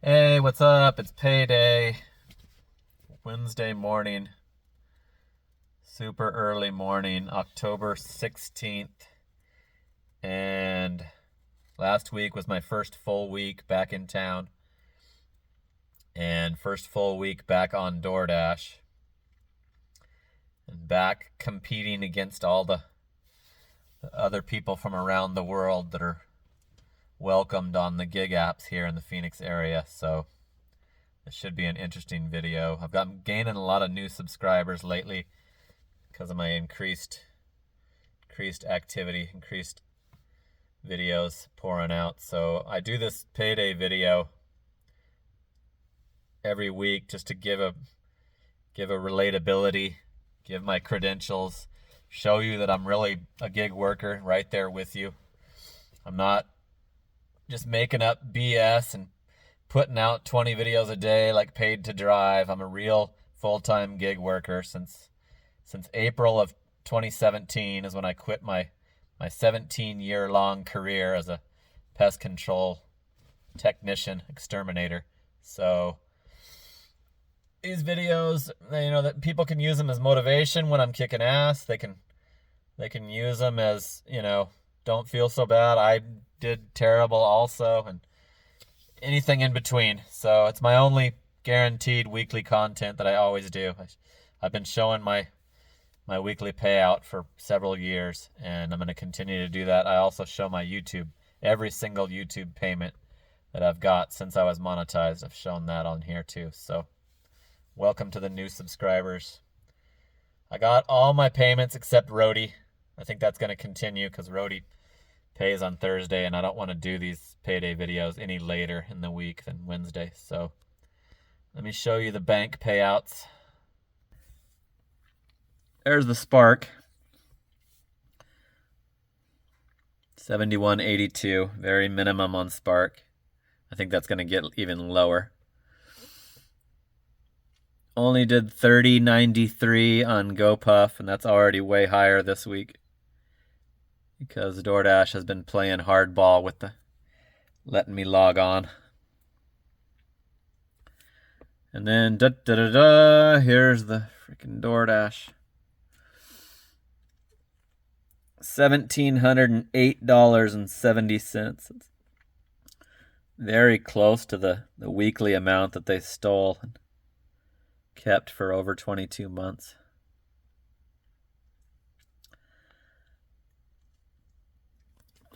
Hey, what's up? It's payday. Wednesday morning. Super early morning, October 16th. And last week was my first full week back in town. And first full week back on DoorDash. And back competing against all the other people from around the world that are welcomed on the gig apps here in the Phoenix area. So this should be an interesting video. I've gotten gaining a lot of new subscribers lately because of my increased activity, increased videos pouring out. So I do this payday video every week just to give a relatability, give my credentials, show you that I'm really a gig worker right there with you. I'm not just making up BS and putting out 20 videos a day like paid to drive. I'm a real full-time gig worker since April of 2017 is when I quit my 17-year-long career as a pest control technician exterminator. So these videos, that people can use them as motivation when I'm kicking ass. They can use them as, don't feel so bad. I did terrible also, and anything in between. So it's my only guaranteed weekly content that I always do. I've been showing my weekly payout for several years, and I'm going to continue to do that. I also show my YouTube, every single YouTube payment that I've got since I was monetized. I've shown that on here too. So welcome to the new subscribers. I got all my payments except Roadie. I think that's going to continue because Roadie pays on Thursday, and I don't want to do these payday videos any later in the week than Wednesday. So let me show you the bank payouts. There's the Spark. 71.82, very minimum on Spark. I think that's going to get even lower. Only did 30.93 on GoPuff, and that's already way higher this week because DoorDash has been playing hardball with the letting me log on. And then here's the freaking DoorDash. $1,708.70. It's very close to the weekly amount that they stole and kept for over 22 months.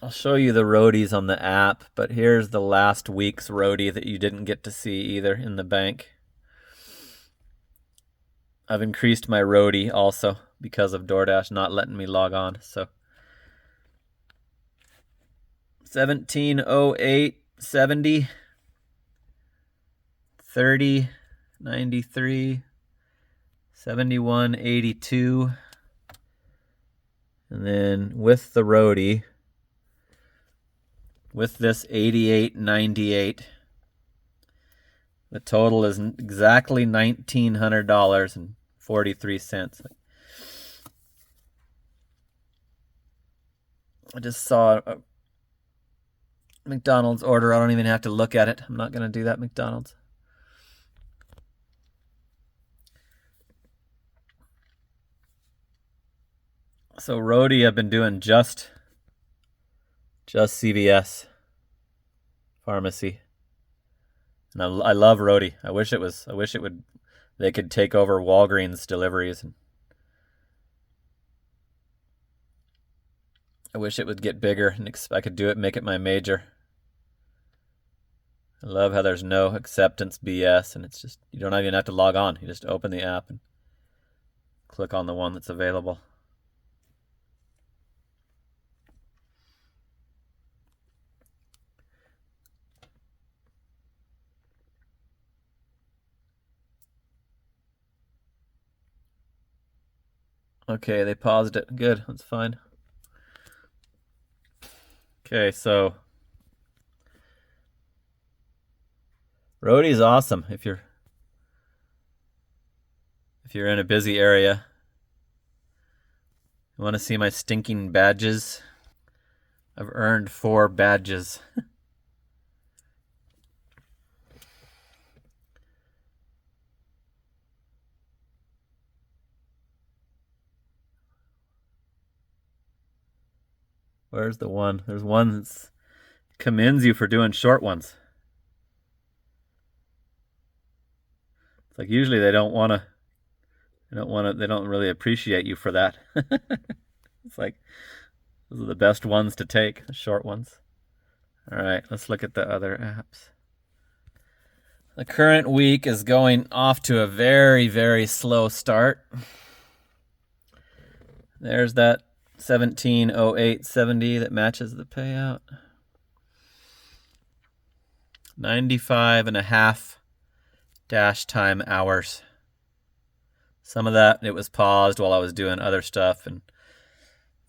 I'll show you the roadies on the app, but here's the last week's roadie that you didn't get to see either in the bank. I've increased my roadie also because of DoorDash not letting me log on. So 1708.70, 30.93, 71.82, and then with the roadie, with this 88.98, the total is exactly $1,900.43. I just saw a McDonald's order. I don't even have to look at it. I'm not going to do that, McDonald's. So Roadie, I've been doing just CVS pharmacy, and I love Roadie. I wish they could take over Walgreens deliveries, and I wish it would get bigger and I could do it, make it my major. I love how there's no acceptance BS, and it's just, you don't even have to log on. You just open the app and click on the one that's available. Okay, they paused it. Good, that's fine. Okay, so Roadie's awesome if you're in a busy area. You want to see my stinking badges? I've earned 4 badges. Where's the one? There's one that commends you for doing short ones. It's like usually they don't really appreciate you for that. It's like those are the best ones to take, the short ones. All right, let's look at the other apps. The current week is going off to a very, very slow start. There's that 1708.70 that matches the payout. 95.5 dash time hours. Some of that it was paused while I was doing other stuff, and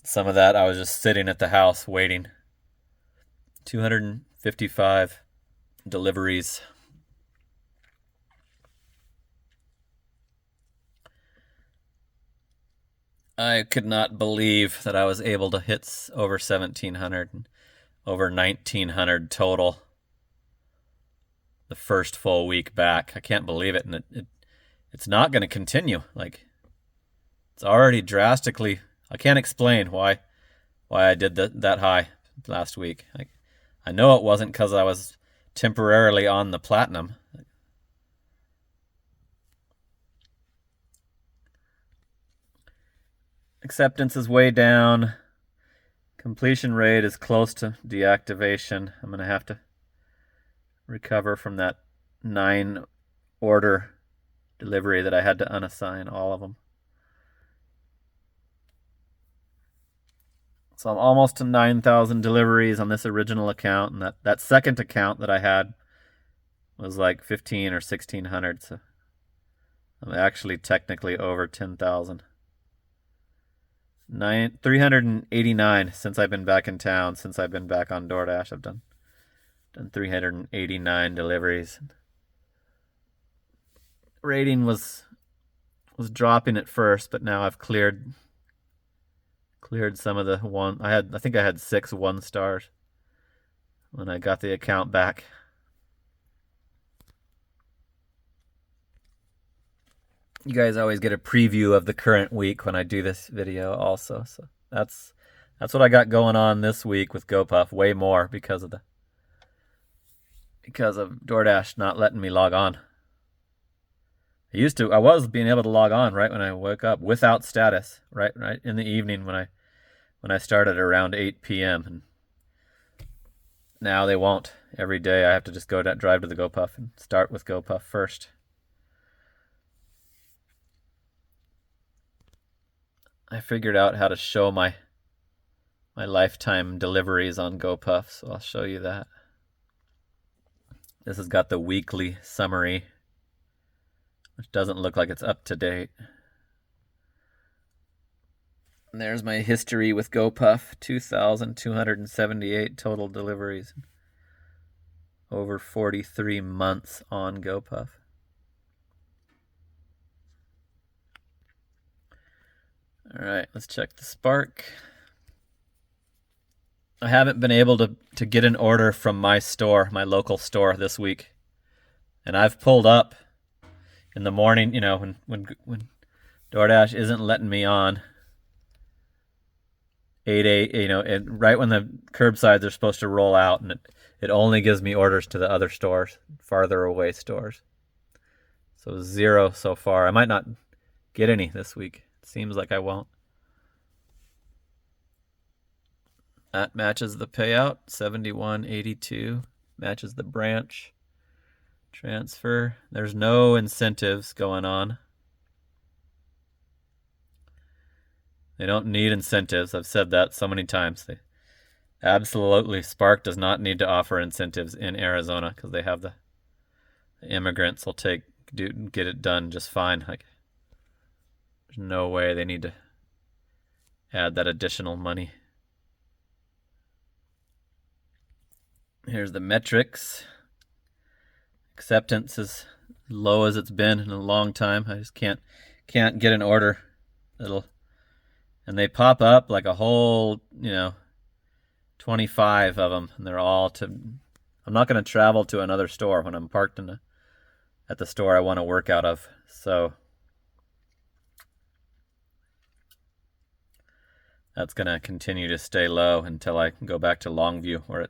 some of that I was just sitting at the house waiting. 255 deliveries. I could not believe that I was able to hit over 1,700 and over 1,900 total the first full week back. I can't believe it, and it's not going to continue. Like, it's already drastically. I can't explain why I did that high last week. I know it wasn't because I was temporarily on the platinum. Acceptance is way down. Completion rate is close to deactivation. I'm going to have to recover from that 9 order delivery that I had to unassign all of them. So I'm almost to 9,000 deliveries on this original account, and that second account that I had was like 1,500 or 1,600, so I'm actually technically over 10,000. 389 since I've been back in town, since I've been back on DoorDash. I've done 389 deliveries. Rating was dropping at first, but now I've cleared some of the one. I think I had 6 1-stars when I got the account back. You guys always get a preview of the current week when I do this video also. So that's what I got going on this week with GoPuff. Way more because of DoorDash not letting me log on. I was being able to log on right when I woke up without status, right in the evening when I started around 8 p.m. And now they won't. Every day I have to just drive to the GoPuff and start with GoPuff first. I figured out how to show my lifetime deliveries on GoPuff, so I'll show you that. This has got the weekly summary, which doesn't look like it's up to date. And there's my history with GoPuff, 2,278 total deliveries. Over 43 months on GoPuff. All right, let's check the Spark. I haven't been able to get an order from my store, my local store, this week. And I've pulled up in the morning, when DoorDash isn't letting me on. 8, and right when the curbsides are supposed to roll out, and it only gives me orders to the other stores, farther away stores. So 0 so far. I might not get any this week. Seems like I won't. That matches the payout, 71.82. Matches the branch transfer. There's no incentives going on. They don't need incentives. I've said that so many times. Spark does not need to offer incentives in Arizona because they have the immigrants will get it done just fine. Like, there's no way they need to add that additional money. Here's the metrics. Acceptance is low as it's been in a long time. I just can't get an order. And they pop up like a whole, 25 of them, and they're all I'm not going to travel to another store when I'm parked at the store I want to work out of. So that's going to continue to stay low until I can go back to Longview, where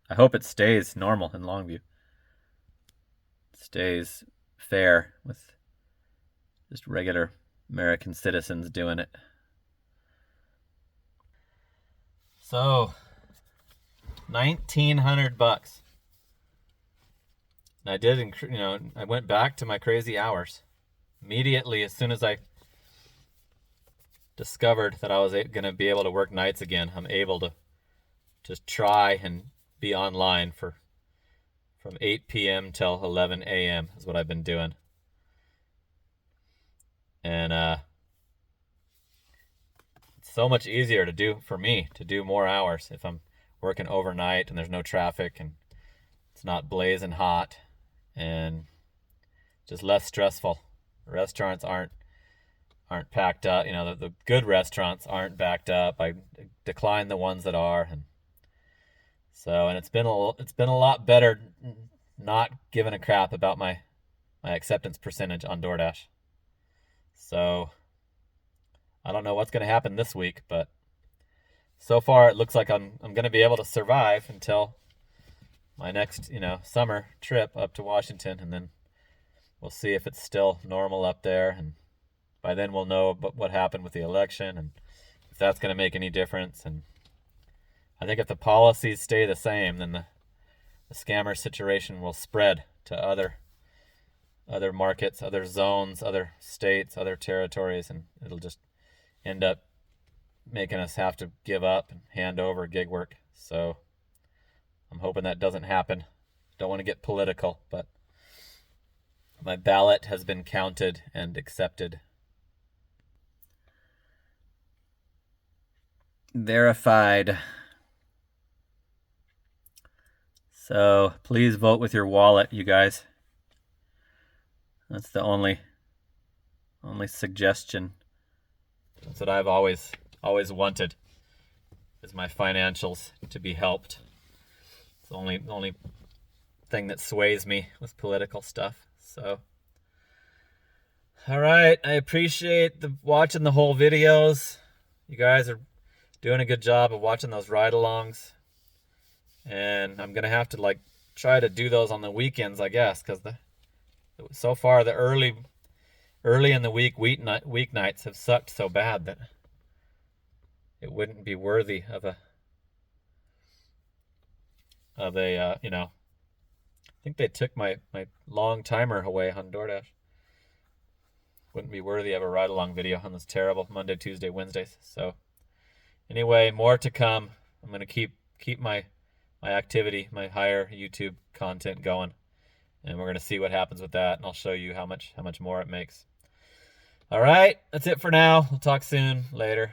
I hope it stays normal in Longview. Stays fair with just regular American citizens doing it. So, $1,900. And I did, I went back to my crazy hours. Immediately, as soon as I discovered that I was going to be able to work nights again, I'm able to just try and be online from 8 p.m. till 11 a.m. is what I've been doing. And it's so much easier for me to do more hours if I'm working overnight and there's no traffic and it's not blazing hot and just less stressful. Restaurants aren't packed up. The good restaurants aren't backed up. I decline the ones that are, and it's been a lot better not giving a crap about my acceptance percentage on DoorDash. So I don't know what's going to happen this week, but so far it looks like I'm going to be able to survive until my next, summer trip up to Washington, and then we'll see if it's still normal up there, and by then we'll know what happened with the election and if that's going to make any difference. And I think if the policies stay the same, then the scammer situation will spread to other markets, other zones, other states, other territories, and it'll just end up making us have to give up and hand over gig work. So I'm hoping that doesn't happen. Don't want to get political, but my ballot has been counted and accepted. Verified. So please vote with your wallet, you guys. That's the only suggestion. That's what I've always wanted, is my financials to be helped. It's the only thing that sways me with political stuff. So, all right, I appreciate watching the whole videos. You guys are doing a good job of watching those ride-alongs, and I'm gonna have to try to do those on the weekends, I guess, because so far the early in the weeknights have sucked so bad that it wouldn't be worthy of a I think they took my long timer away on DoorDash. Wouldn't be worthy of a ride-along video on this terrible Monday, Tuesday, Wednesdays. So anyway, more to come. I'm going to keep my activity, my higher YouTube content going, and we're going to see what happens with that, and I'll show you how much more it makes. All right, that's it for now. We'll talk soon. Later.